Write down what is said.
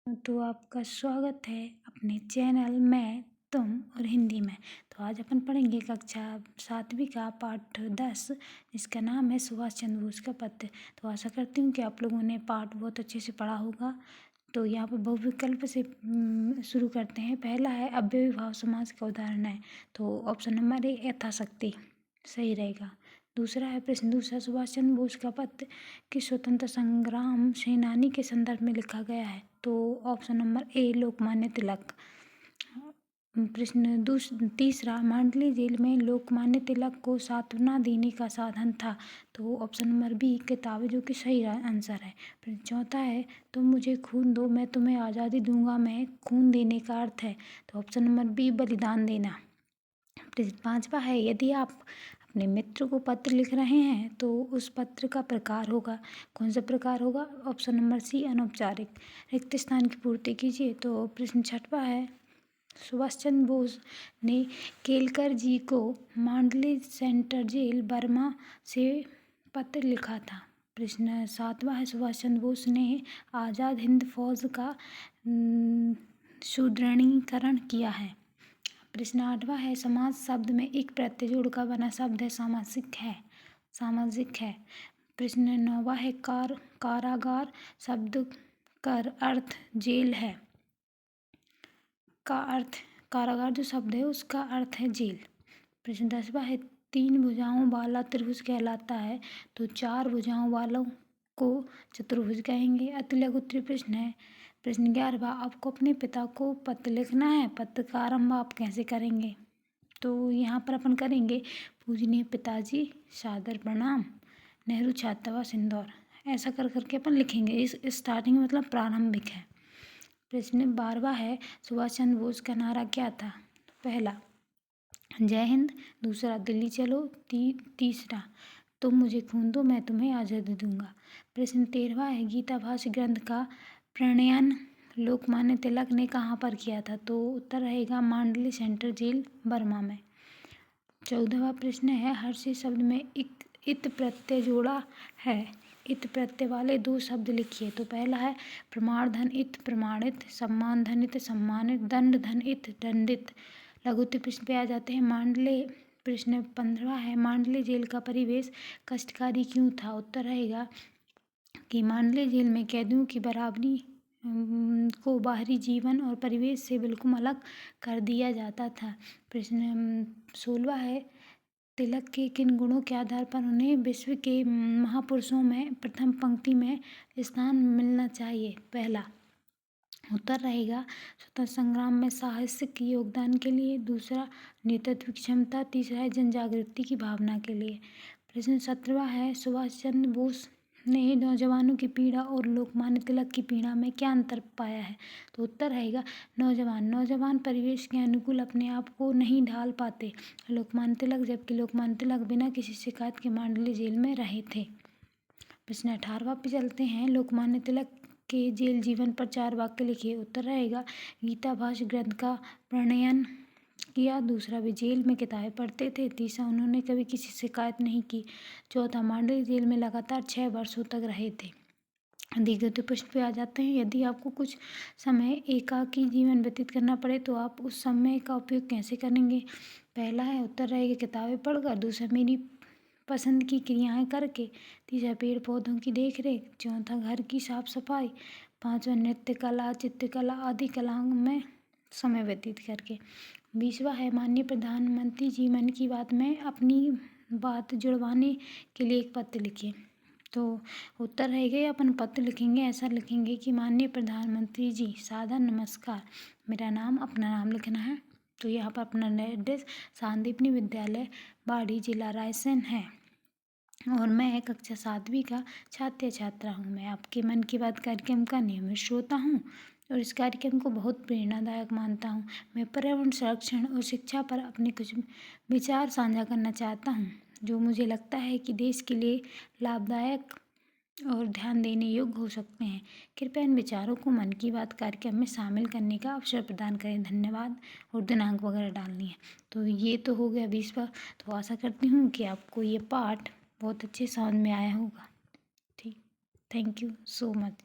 तो आपका स्वागत है अपने चैनल मैं तुम और हिंदी में। तो आज अपन पढ़ेंगे कक्षा 7वीं का पाठ 10, जिसका नाम है सुभाष चंद्र बोस का पत्र। तो आशा करती हूँ कि आप लोगों ने पाठ बहुत अच्छे से पढ़ा होगा। तो यहाँ पर बहुविकल्प से शुरू करते हैं। पहला है अव्ययी भाव समास का उदाहरण है, तो ऑप्शन नंबर ए यथाशक्ति सही रहेगा। दूसरा है प्रश्न दूसरा, सुभाष चंद्र बोस का पत्र किस स्वतंत्र संग्राम सेनानी के संदर्भ में लिखा गया है, तो option number A Lokmanya Tilak. प्रश्न तीसरा, मांडली जेल में लोकमान्य तिलक को सांत्वना देने का साधन था, तो ऑप्शन नंबर बी किताबें, जो कि सही आंसर है। फिर चौथा है तुम मुझे खून दो मैं तुम्हें आज़ादी दूंगा में खून देने का अर्थ है, तो ऑप्शन नंबर बी बलिदान देना। पांचवा है यदि आप अपने मित्र को पत्र लिख रहे हैं तो उस पत्र का प्रकार होगा, कौन सा प्रकार होगा, ऑप्शन नंबर सी अनौपचारिक। रिक्त स्थान की पूर्ति कीजिए। तो प्रश्न छठवा है सुभाष चंद्र बोस ने केलकर जी को मांडली सेंट्रल जेल बर्मा से पत्र लिखा था। प्रश्न सातवां है सुभाष चंद्र बोस ने आज़ाद हिंद फौज का सुदृढ़ीकरण किया है। प्रश्न आठवां है समाज शब्द में एक प्रत्यय जोड़ का बना शब्द है सामाजिक है। प्रश्न नौवां है कारागार शब्द का अर्थ जेल है, कारागार जो शब्द है उसका अर्थ है जेल। प्रश्न 10वां है तीन भुजाओं वाला त्रिभुज कहलाता है, तो चार भुजाओं वालों को चतुर्भुज कहेंगे। अति लघु उत्तरीय प्रश्न है। प्रश्न 11वां आपको अपने पिता को पत्र लिखना है, पत्र का आरंभ आप कैसे करेंगे, तो यहाँ पर अपन करेंगे पूजनीय पिताजी सादर प्रणाम नेहरू छात्रावास इंदौर, ऐसा कर करके अपन लिखेंगे। इस स्टार्टिंग मतलब प्रारंभिक है। प्रश्न 12वां है सुभाष चंद्र बोस का नारा क्या था, पहला जय हिंद, दूसरा दिल्ली चलो, तीसरा तुम मुझे खून दो मैं तुम्हें आज़ादी दूंगा। प्रश्न 13वां है गीता भाष्य ग्रंथ का प्रणयन लोकमान्य तिलक ने कहाँ पर किया था, तो उत्तर रहेगा मांडली सेंट्रल जेल बर्मा में। 14वां प्रश्न है हर्षि शब्द में इत प्रत्यय जोड़ा है, इत प्रत्यय वाले दो शब्द लिखिए। तो पहला है प्रमाण धन इत प्रमाणित, सम्मान धन इत सम्मानित, दंड धन इत दंडित। लघु उत्तरीय प्रश्न पे आ जाते हैं। मांडले प्रश्न 15वां है मांडले जेल का परिवेश कष्टकारी क्यों था, उत्तर रहेगा कि मांडले जेल में कैदियों की बराबरी को बाहरी जीवन और परिवेश से बिल्कुल अलग कर दिया जाता था। प्रश्न 16वां है तिलक के किन गुणों के आधार पर उन्हें विश्व के महापुरुषों में प्रथम पंक्ति में स्थान मिलना चाहिए, पहला उत्तर रहेगा स्वतंत्रता संग्राम में साहसिक योगदान के लिए, दूसरा नेतृत्व की क्षमता, तीसरा है जन जागृति की भावना के लिए। प्रश्न 17वां है सुभाष चंद्र बोस ने नौजवानों की पीड़ा और लोकमान्य तिलक की पीड़ा में क्या अंतर पाया है, तो उत्तर रहेगा नौजवान परिवेश के अनुकूल अपने आप को नहीं ढाल पाते लोकमान्य तिलक, जबकि लोकमान्य तिलक बिना किसी शिकायत के मांडली जेल में रहे थे। प्रश्न 18वां पे चलते हैं लोकमान्य तिलक के जेल जीवन पर 4 वाक्य लिखिए। उत्तर रहेगा गीता भाष्य ग्रंथ का प्रणयन किया, दूसरा वे जेल में किताबें पढ़ते थे, तीसरा उन्होंने कभी किसी शिकायत नहीं की, चौथा मांडली जेल में लगातार 6 वर्षों तक रहे थे। द्वितीय प्रश्न पे आ जाते हैं यदि आपको कुछ समय एकाकी जीवन व्यतीत करना पड़े तो आप उस समय का उपयोग कैसे करेंगे, पहला है उत्तर रहेगा किताबें पढ़कर, दूसरा मेरी पसंद की क्रियाएं करके, तीसरा पेड़ पौधों की देखरेख, चौथा घर की साफ सफाई, पांचवा नृत्य कला चित्रकला आदि कलाओं में समय व्यतीत करके। 20वां है माननीय प्रधानमंत्री जी मन की बात में अपनी बात जुड़वाने के लिए एक पत्र लिखिए। तो उत्तर रहेगा अपन पत्र लिखेंगे, ऐसा लिखेंगे कि माननीय प्रधानमंत्री जी सादर नमस्कार, मेरा नाम अपना नाम लिखना है। तो यहाँ पर अपना एड्रेस शांतिपनी विद्यालय बाड़ी जिला रायसेन है और मैं कक्षा 7वीं का छात्र छात्रा हूँ। मैं आपके मन की बात कार्यक्रम का नियमित श्रोता हूँ और इस कार्यक्रम को बहुत प्रेरणादायक मानता हूँ। मैं पर्यावरण संरक्षण और शिक्षा पर अपने कुछ विचार साझा करना चाहता हूँ जो मुझे लगता है कि देश के लिए लाभदायक और ध्यान देने योग्य हो सकते हैं। कृपया इन विचारों को मन की बात कार्यक्रम में शामिल करने का अवसर प्रदान करें। धन्यवाद। और दिनांक वगैरह डालनी है। तो ये तो हो गया 20वां। तो आशा करती हूँ कि आपको ये पाठ बहुत अच्छे समझ में आया होगा। ठीक, थैंक यू सो मच।